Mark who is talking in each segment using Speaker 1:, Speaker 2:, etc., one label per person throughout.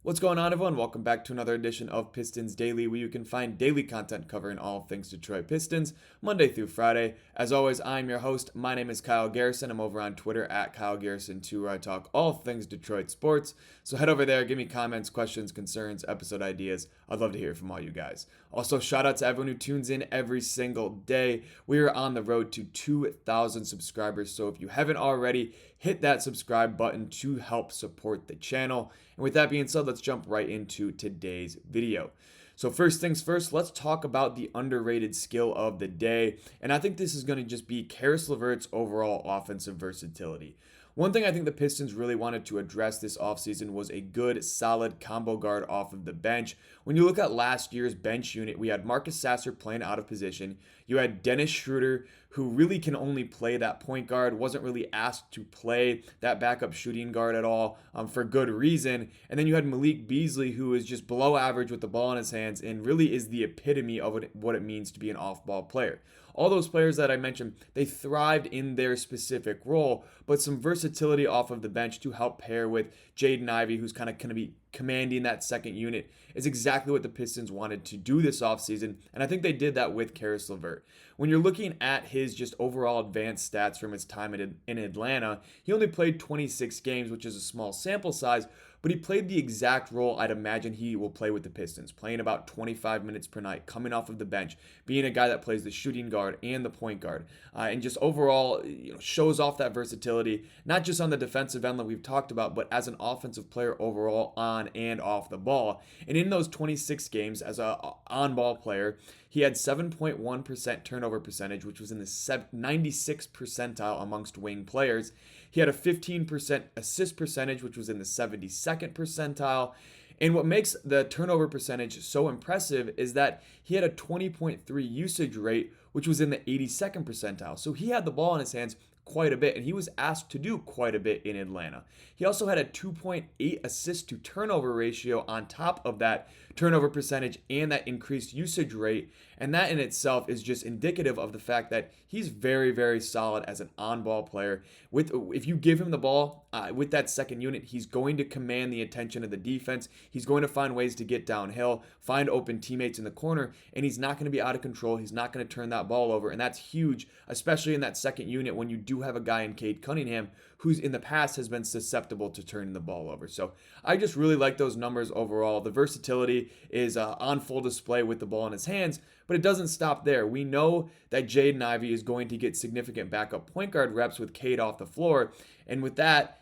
Speaker 1: What's going on, everyone? Welcome back to another edition of Pistons Daily, where you can find daily content covering all things Detroit Pistons, Monday through Friday. As always, I'm your host. My name is Kyle Garrison. I'm over on Twitter at Kyle Garrison2, where I talk all things Detroit sports. So head over there, give me comments, questions, concerns, episode ideas. I'd love to hear from all you guys. Also, shout out to everyone who tunes in every single day. We are on the road to 2,000 subscribers, so if you haven't already, hit that subscribe button to help support the channel. And with that being said, let's jump right into today's video. So first things first, let's talk about the underrated skill of the day. And I think this is going to just be Caris LeVert's overall offensive versatility. One thing I think the Pistons really wanted to address this offseason was a good, solid combo guard off of the bench. When you look at last year's bench unit, we had Marcus Sasser playing out of position. You had Dennis Schroeder, who really can only play that point guard, wasn't really asked to play that backup shooting guard at all for good reason. And then you had Malik Beasley, who is just below average with the ball in his hands and really is the epitome of what it means to be an off-ball player. All those players that I mentioned, they thrived in their specific role, but some versatility off of the bench to help pair with Jaden Ivey, who's kind of going to be commanding that second unit, is exactly what the Pistons wanted to do this offseason, and I think they did that with Caris LeVert. When you're looking at his just overall advanced stats from his time in Atlanta, he only played 26 games, which is a small sample size, but he played the exact role I'd imagine he will play with the Pistons, playing about 25 minutes per night, coming off of the bench, being a guy that plays the shooting guard and the point guard, and just overall shows off that versatility, not just on the defensive end that we've talked about, but as an offensive player overall on and off the ball. And in those 26 games as a on-ball player, he had 7.1% turnover percentage, which was in the 96th percentile amongst wing players. He had a 15% assist percentage, which was in the 72nd percentile. And what makes the turnover percentage so impressive is that he had a 20.3 usage rate, which was in the 82nd percentile. So he had the ball in his hands quite a bit, and he was asked to do quite a bit in Atlanta. He also had a 2.8 assist to turnover ratio on top of that turnover percentage and that increased usage rate, and that in itself is just indicative of the fact that he's very, very solid as an on-ball player. If you give him the ball with that second unit, he's going to command the attention of the defense. He's going to find ways to get downhill, find open teammates in the corner, and he's not going to be out of control. He's not going to turn that ball over, and that's huge, especially in that second unit when you do have a guy in Cade Cunningham who's in the past has been susceptible to turning the ball over. So I just really like those numbers overall. The versatility is on full display with the ball in his hands, but it doesn't stop there. We know that Jaden Ivey is going to get significant backup point guard reps with Cade off the floor, and with that,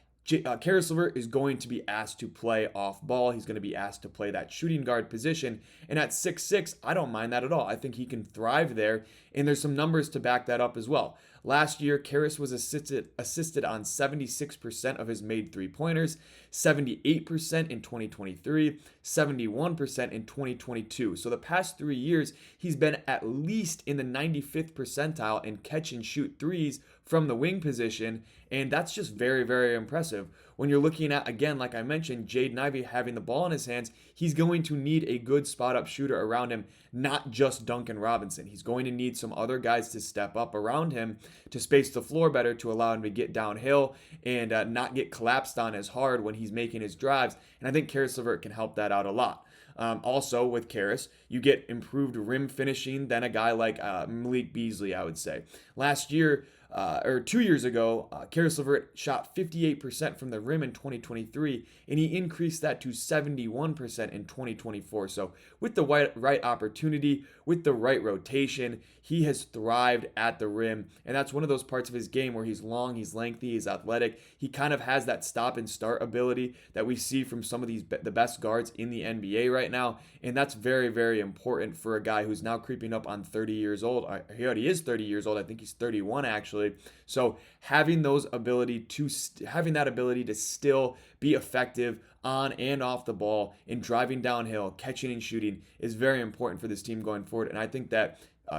Speaker 1: Caris LeVert is going to be asked to play off ball. He's going to be asked to play that shooting guard position. And at 6'6", I don't mind that at all. I think he can thrive there. And there's some numbers to back that up as well. Last year, Caris was assisted on 76% of his made three-pointers, 78% in 2023, 71% in 2022. So the past 3 years, he's been at least in the 95th percentile in catch and shoot threes from the wing position, and that's just very, very impressive. When you're looking at, again, like I mentioned, Jaden Ivey having the ball in his hands, he's going to need a good spot-up shooter around him, not just Duncan Robinson. He's going to need some other guys to step up around him to space the floor better, to allow him to get downhill and not get collapsed on as hard when he's making his drives, and I think Caris LeVert can help that out a lot. Also, with Caris, you get improved rim finishing than a guy like Malik Beasley, I would say. Last year, or 2 years ago, Caris LeVert shot 58% from the rim in 2023, and he increased that to 71% in 2024. So with the right opportunity, with the right rotation, he has thrived at the rim, and that's one of those parts of his game where he's long, he's lengthy, he's athletic. He kind of has that stop and start ability that we see from some of the best guards in the NBA right now, and that's very, very important for a guy who's now creeping up on 30 years old. He already is 30 years old. I think he's 31 actually. So having that ability to still be effective on and off the ball in driving downhill, catching and shooting is very important for this team going forward. And I think that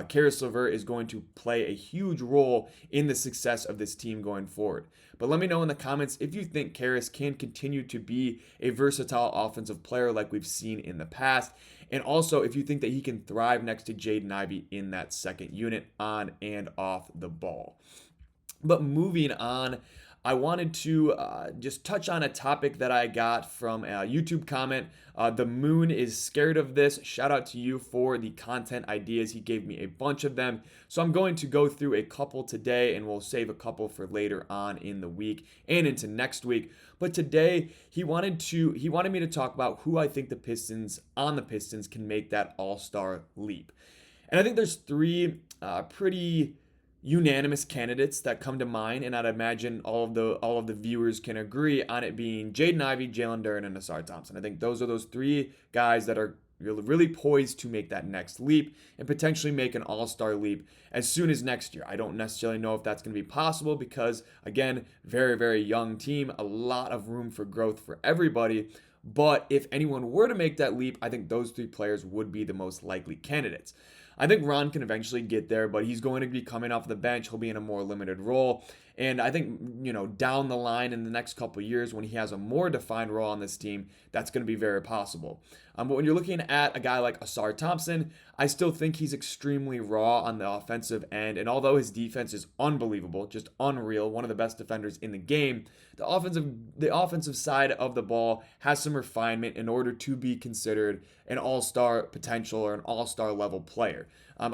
Speaker 1: Caris LeVert is going to play a huge role in the success of this team going forward. But let me know in the comments if you think Caris can continue to be a versatile offensive player like we've seen in the past. And also if you think that he can thrive next to Jaden Ivey in that second unit on and off the ball. But moving on, I wanted to just touch on a topic that I got from a YouTube comment. The Moon is scared of this. Shout out to you for the content ideas. He gave me a bunch of them. So I'm going to go through a couple today, and we'll save a couple for later on in the week and into next week. But today he wanted me to talk about who I think the Pistons can make that all-star leap. And I think there's three pretty unanimous candidates that come to mind, and I'd imagine all of the viewers can agree on it being Jaden Ivey, Jalen Duren, and AllStar Thompson. I think those are those three guys that are really poised to make that next leap and potentially make an all-star leap as soon as next year. I don't necessarily know if that's going to be possible because, again, very, very young team, a lot of room for growth for everybody. But if anyone were to make that leap, I think those three players would be the most likely candidates. I think Ron can eventually get there, but he's going to be coming off the bench. He'll be in a more limited role. And I think, down the line in the next couple of years when he has a more defined role on this team, that's going to be very possible. But when you're looking at a guy like AllStar Thompson, I still think he's extremely raw on the offensive end. And although his defense is unbelievable, just unreal, one of the best defenders in the game, the offensive side of the ball has some refinement in order to be considered an all-star potential or an all-star level player. I'm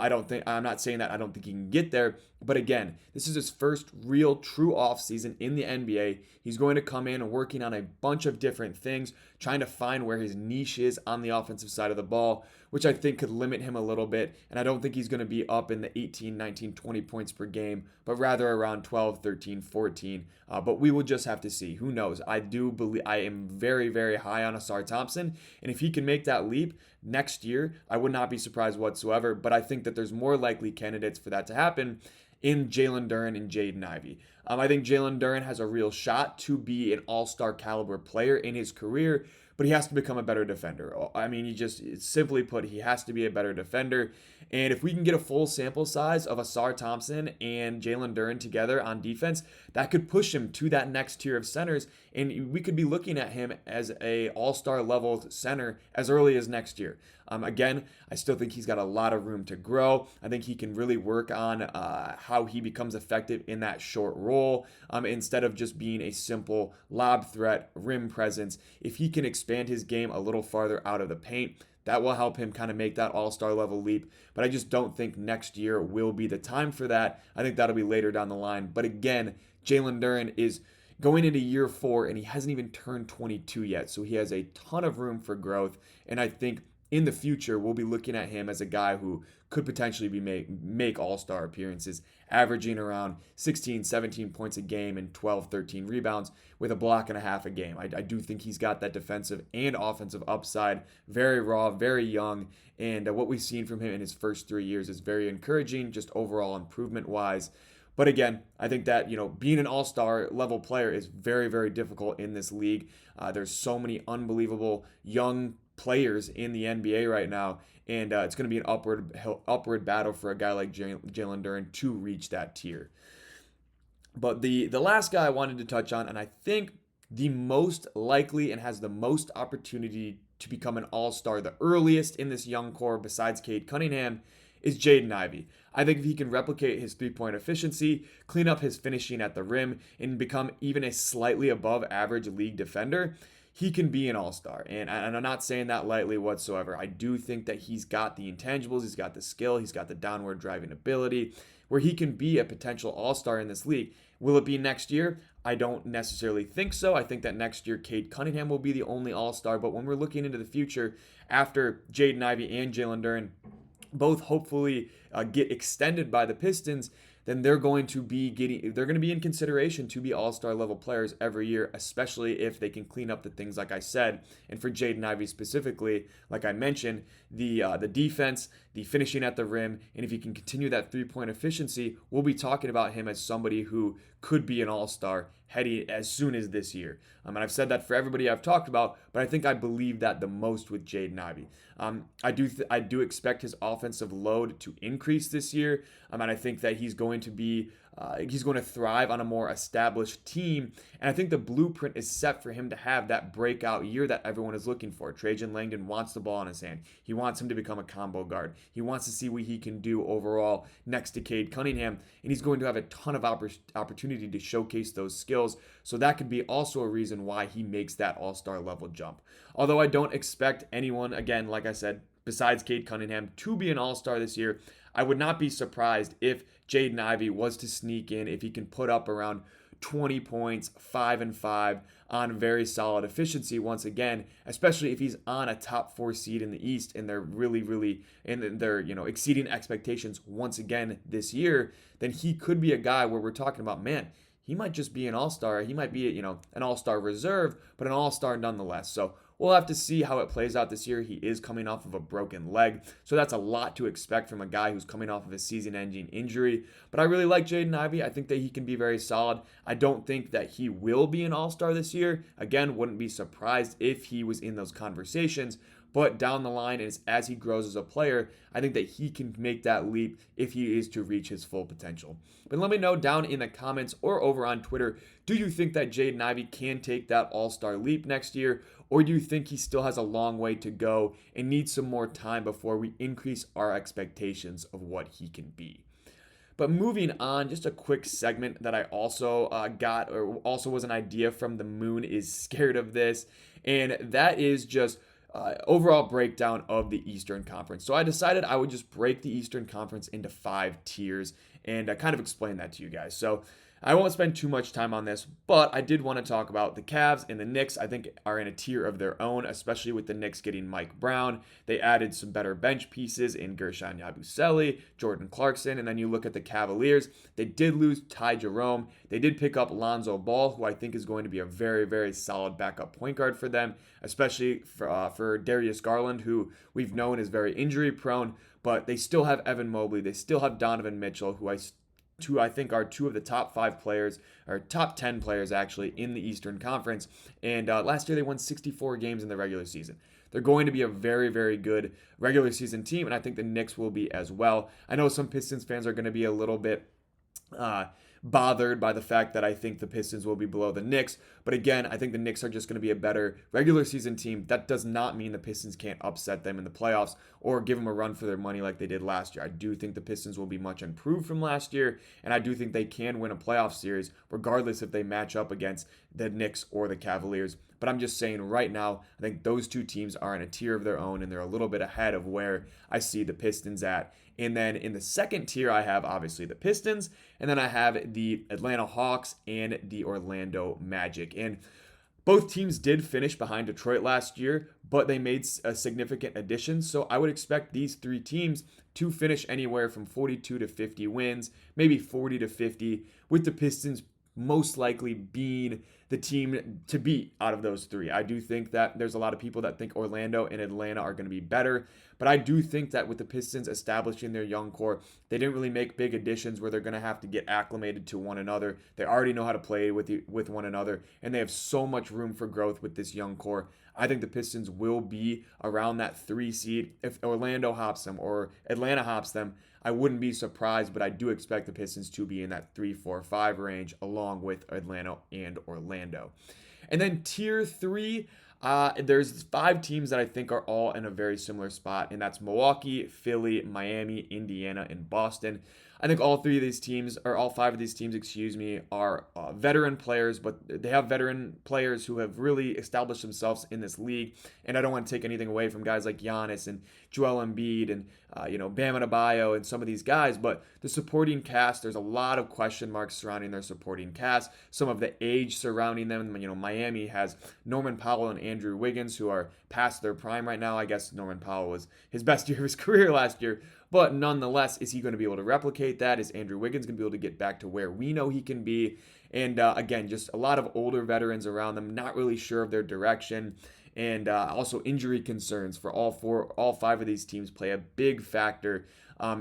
Speaker 1: not saying that I don't think he can get there, but again, this is his first real true offseason in the NBA. He's going to come in working on a bunch of different things, trying to find where his niche is on the offensive side of the ball, which I think could limit him a little bit. And I don't think he's going to be up in the 18, 19, 20 points per game, but rather around 12, 13, 14. But we will just have to see. Who knows? I am very, very high on AllStar Thompson. And if he can make that leap next year, I would not be surprised whatsoever. But I think that there's more likely candidates for that to happen in Jalen Duren and Jaden Ivey. I think Jalen Duren has a real shot to be an all-star caliber player in his career, but he has to become a better defender. I mean, simply put, he has to be a better defender. And if we can get a full sample size of AllStar Thompson and Jalen Duren together on defense, that could push him to that next tier of centers. And we could be looking at him as a all-star level center as early as next year. Again, I still think he's got a lot of room to grow. I think he can really work on how he becomes effective in that short role instead of just being a simple lob threat, rim presence. If he can expand his game a little farther out of the paint, that will help him kind of make that all-star level leap. But I just don't think next year will be the time for that. I think that'll be later down the line. But again, Jalen Duren is going into year 4, and he hasn't even turned 22 yet. So he has a ton of room for growth. And I think in the future, we'll be looking at him as a guy who could potentially make all-star appearances, averaging around 16, 17 points a game and 12, 13 rebounds with a block and a half a game. I do think he's got that defensive and offensive upside, very raw, very young, and what we've seen from him in his first 3 years is very encouraging, just overall improvement-wise. But again, I think that, being an all-star level player is very, very difficult in this league. There's so many unbelievable young players in the NBA right now, and it's going to be an upward battle for a guy like Jalen Duren to reach that tier. But the last guy I wanted to touch on, and I think the most likely and has the most opportunity to become an all-star the earliest in this young core besides Cade Cunningham, is Jaden Ivey. I think if he can replicate his three-point efficiency, clean up his finishing at the rim, and become even a slightly above average league defender, he can be an all-star. And I'm not saying that lightly whatsoever. I do think that he's got the intangibles, he's got the skill, he's got the downward driving ability, where he can be a potential all-star in this league. Will it be next year? I don't necessarily think so. I think that next year Cade Cunningham will be the only all-star. But when we're looking into the future, after Jaden Ivey and Jalen Duren both hopefully get extended by the Pistons, then they're going to be in consideration to be all-star level players every year, especially if they can clean up the things like I said. And for Jaden Ivey specifically, like I mentioned, the defense, the finishing at the rim, and if he can continue that three-point efficiency, we'll be talking about him as somebody who could be an all-star heading as soon as this year. And I've said that for everybody I've talked about, but I think I believe that the most with Jaden Ivey. I do expect his offensive load to increase this year, and I think that he's going to be he's going to thrive on a more established team. And I think the blueprint is set for him to have that breakout year that everyone is looking for. Trajan Langdon wants the ball in his hand. He wants him to become a combo guard. He wants to see what he can do overall next to Cade Cunningham. And he's going to have a ton of opportunity to showcase those skills. So that could be also a reason why he makes that all-star level jump. Although I don't expect anyone, again, like I said, besides Cade Cunningham, to be an all-star this year, I would not be surprised if Jaden Ivey was to sneak in, if he can put up around 20 points, 5 and 5 on very solid efficiency once again, especially if he's on a top 4 seed in the East and they're really exceeding expectations once again this year, then he could be a guy where we're talking about, man, he might just be an all-star. He might be, an all-star reserve, but an all-star nonetheless. So we'll have to see how it plays out this year. He is coming off of a broken leg, so that's a lot to expect from a guy who's coming off of a season-ending injury. But I really like Jaden Ivey. I think that he can be very solid. I don't think that he will be an all-star this year. Again, wouldn't be surprised if he was in those conversations. But down the line, as he grows as a player, I think that he can make that leap if he is to reach his full potential. But let me know down in the comments or over on Twitter, do you think that Jaden Ivey can take that all-star leap next year? Or do you think he still has a long way to go and needs some more time before we increase our expectations of what he can be? But moving on, just a quick segment that I also got, or also was an idea from The Moon is Scared of This, and that is just overall breakdown of the Eastern Conference. So I decided I would just break the Eastern Conference into 5 tiers and kind of explain that to you guys. So I won't spend too much time on this, but I did want to talk about the Cavs and the Knicks. I think are in a tier of their own, especially with the Knicks getting Mike Brown. They added some better bench pieces in Gershon Yabusele, Jordan Clarkson, and then you look at the Cavaliers. They did lose Ty Jerome. They did pick up Lonzo Ball, who I think is going to be a very, very solid backup point guard for them, especially for Darius Garland, who we've known is very injury prone, but they still have Evan Mobley. They still have Donovan Mitchell, who I think are 2 of the top 5 players, or top 10 players actually, in the Eastern Conference. And last year they won 64 games in the regular season. They're going to be a very, very good regular season team, and I think the Knicks will be as well. I know some Pistons fans are going to be a little bit bothered by the fact that I think the Pistons will be below the Knicks. But again, I think the Knicks are just going to be a better regular season team. That does not mean the Pistons can't upset them in the playoffs or give them a run for their money like they did last year. I do think the Pistons will be much improved from last year, and I do think they can win a playoff series regardless if they match up against the Knicks or the Cavaliers. But I'm just saying right now, I think those 2 teams are in a tier of their own, and they're a little bit ahead of where I see the Pistons at. And then in the second tier, I have obviously the Pistons, and then I have the Atlanta Hawks and the Orlando Magic. And both teams did finish behind Detroit last year, but they made a significant addition. So I would expect these 3 teams to finish anywhere from 42 to 50 wins, maybe 40 to 50, with the Pistons most likely being the team to beat out of those 3. I do think that there's a lot of people that think Orlando and Atlanta are going to be better, but I do think that with the Pistons establishing their young core, they didn't really make big additions where they're going to have to get acclimated to one another. They already know how to play with one another, and they have so much room for growth with this young core. I think the Pistons will be around that 3 seed. If Orlando hops them or Atlanta hops them, I wouldn't be surprised, but I do expect the Pistons to be in that 3, 4, 5 range along with Atlanta and Orlando. And then tier 3, there's 5 teams that I think are all in a very similar spot, and that's Milwaukee, Philly, Miami, Indiana, and Boston. I think all 5 of these teams, are veteran players, but they have veteran players who have really established themselves in this league. And I don't want to take anything away from guys like Giannis and Joel Embiid and Bam Adebayo and some of these guys, but the supporting cast, there's a lot of question marks surrounding their supporting cast. Some of the age surrounding them, Miami has Norman Powell and Andrew Wiggins, who are past their prime right now. I guess Norman Powell was his best year of his career last year. But nonetheless, is he going to be able to replicate that? Is Andrew Wiggins going to be able to get back to where we know he can be? And again, just a lot of older veterans around them, not really sure of their direction. And also injury concerns for all 5 of these teams play a big factor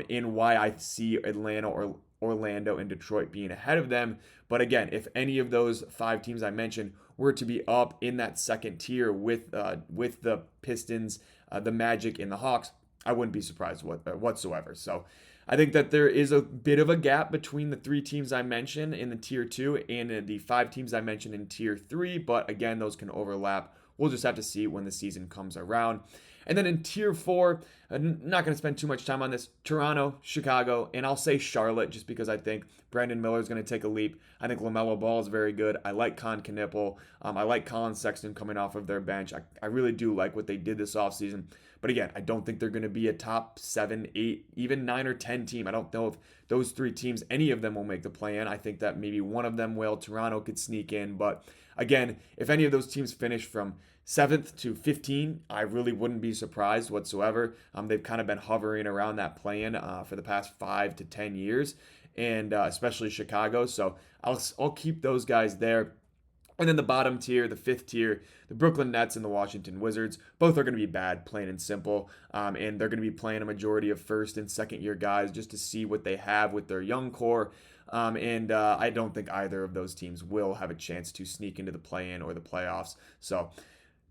Speaker 1: in why I see Atlanta or Orlando and Detroit being ahead of them. But again, if any of those 5 teams I mentioned were to be up in that second tier with the Pistons, the Magic, and the Hawks, I wouldn't be surprised whatsoever. So I think that there is a bit of a gap between the 3 teams I mentioned in the tier 2 and the 5 teams I mentioned in tier 3, but again, those can overlap. We'll just have to see when the season comes around. And then in tier 4, I'm not going to spend too much time on this. Toronto, Chicago, and I'll say Charlotte just because I think Brandon Miller is going to take a leap. I think LaMelo Ball is very good. I like Con Knipple. I like Colin Sexton coming off of their bench. I really do like what they did this offseason. But again, I don't think they're going to be a top 7, 8, even 9 or 10 team. I don't know if those 3 teams, any of them will make the play-in. I think that maybe one of them will. Toronto could sneak in. But again, if any of those teams finish from 7th to 15, I really wouldn't be surprised whatsoever. They've kind of been hovering around that play-in for the past 5 to 10 years, and especially Chicago. So I'll keep those guys there. And then the bottom tier, the 5th tier, the Brooklyn Nets and the Washington Wizards, both are going to be bad, plain and simple. And they're going to be playing a majority of first and second year guys just to see what they have with their young core. And I don't think either of those teams will have a chance to sneak into the play-in or the playoffs. So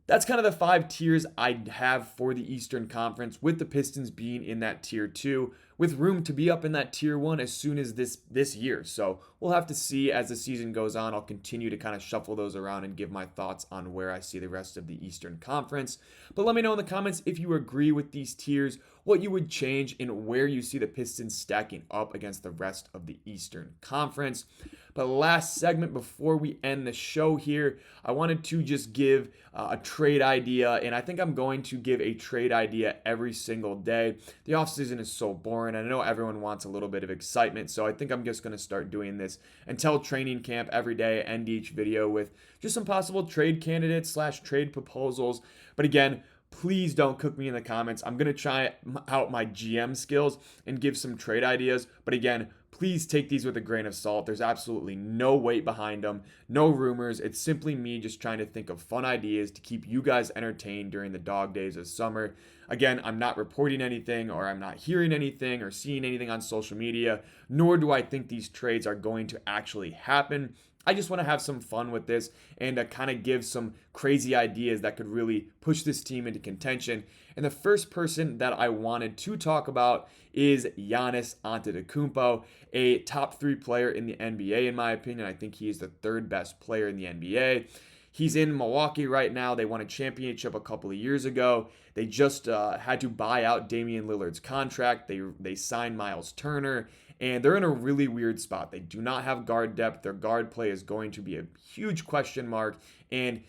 Speaker 1: that's kind of the 5 tiers I have for the Eastern Conference, with the Pistons being in that tier 2, with room to be up in that tier 1 as soon as this year. So we'll have to see as the season goes on. I'll continue to kind of shuffle those around and give my thoughts on where I see the rest of the Eastern Conference. But let me know in the comments if you agree with these tiers, what you would change, and where you see the Pistons stacking up against the rest of the Eastern Conference. But last segment before we end the show here, I wanted to just give a trade idea, and I think I'm going to give a trade idea every single day. The offseason is so boring. I know everyone wants a little bit of excitement, so I think I'm just going to start doing this until training camp every day, end each video with just some possible trade candidates / trade proposals. But again, please don't cook me in the comments. I'm going to try out my GM skills and give some trade ideas. But again, please take these with a grain of salt. There's absolutely no weight behind them, no rumors. It's simply me just trying to think of fun ideas to keep you guys entertained during the dog days of summer. Again, I'm not reporting anything, or I'm not hearing anything or seeing anything on social media, nor do I think these trades are going to actually happen. I just want to have some fun with this and kind of give some crazy ideas that could really push this team into contention. And the first person that I wanted to talk about is Giannis Antetokounmpo, a top 3 player in the NBA in my opinion. I think he is the 3rd best player in the NBA. He's in Milwaukee right now. They won a championship a couple of years ago. They just had to buy out Damian Lillard's contract. They signed Miles Turner. And they're in a really weird spot. They do not have guard depth. Their guard play is going to be a huge question mark. And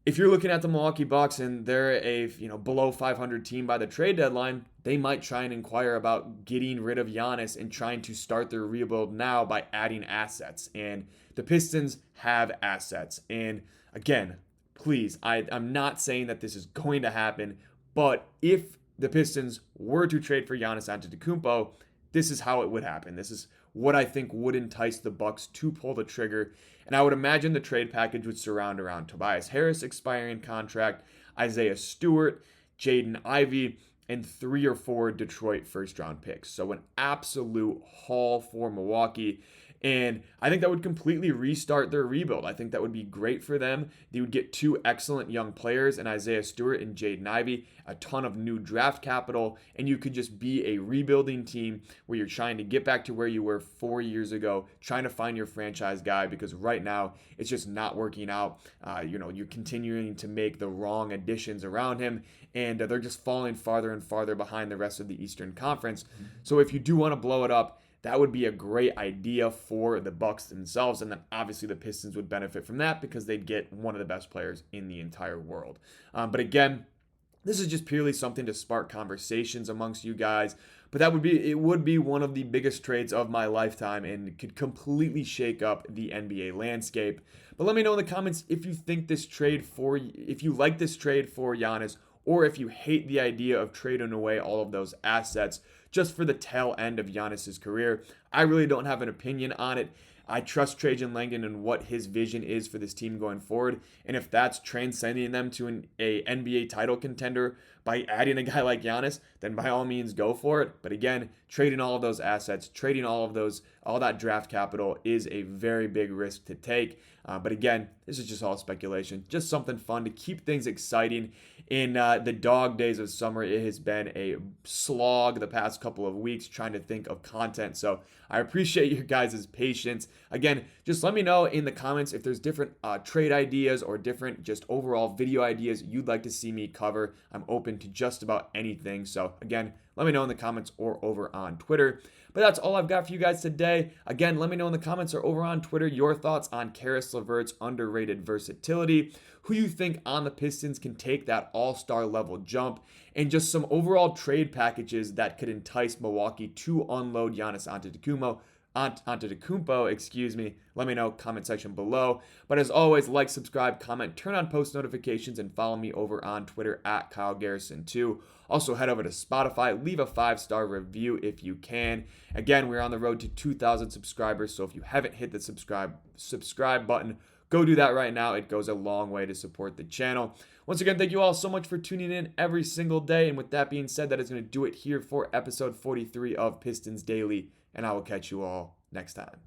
Speaker 1: if you're looking at the Milwaukee Bucks and they're a below 500 team by the trade deadline, they might try and inquire about getting rid of Giannis and trying to start their rebuild now by adding assets. And the Pistons have assets. And again, please, I'm not saying that this is going to happen, but if the Pistons were to trade for Giannis Antetokounmpo, this is how it would happen. This is what I think would entice the Bucks to pull the trigger. And I would imagine the trade package would surround around Tobias Harris expiring contract, Isaiah Stewart, Jaden Ivey, and 3 or 4 Detroit first-round picks. So an absolute haul for Milwaukee. And I think that would completely restart their rebuild. I think that would be great for them. They would get 2 excellent young players in Isaiah Stewart and Jaden Ivey, a ton of new draft capital, and you could just be a rebuilding team where you're trying to get back to where you were 4 years ago, trying to find your franchise guy, because right now it's just not working out. You're continuing to make the wrong additions around him, and they're just falling farther and farther behind the rest of the Eastern Conference. So if you do want to blow it up, that would be a great idea for the Bucks themselves, and then obviously the Pistons would benefit from that because they'd get one of the best players in the entire world. But again, this is just purely something to spark conversations amongst you guys. But it would be one of the biggest trades of my lifetime and could completely shake up the NBA landscape. But let me know in the comments if you like this trade for Giannis, or if you hate the idea of trading away all of those assets just for the tail end of Giannis's career. I really don't have an opinion on it. I trust Trajan Langdon and what his vision is for this team going forward. And if that's transcending them to an NBA title contender by adding a guy like Giannis, then by all means go for it. But again, trading all of those assets, trading all that draft capital is a very big risk to take. But again, this is just all speculation. Just something fun to keep things exciting in the dog days of summer. It has been a slog the past couple of weeks trying to think of content. So I appreciate your guys' patience. Again, just let me know in the comments if there's different trade ideas or different just overall video ideas you'd like to see me cover. I'm open to just about anything. So again, let me know in the comments or over on Twitter. But that's all I've got for you guys today. Again, let me know in the comments or over on Twitter your thoughts on Caris LeVert's underrated versatility, who you think on the Pistons can take that all-star level jump, and just some overall trade packages that could entice Milwaukee to unload Giannis Antetokounmpo. Let me know, comment section below. But as always, like, subscribe, comment, turn on post notifications, and follow me over on Twitter at Kyle Garrison 2. Also, head over to Spotify, leave a 5-star review if you can. Again, we're on the road to 2,000 subscribers, so if you haven't hit the subscribe button, go do that right now. It goes a long way to support the channel. Once again, thank you all so much for tuning in every single day. And with that being said, that is going to do it here for episode 43 of Pistons Daily. And I will catch you all next time.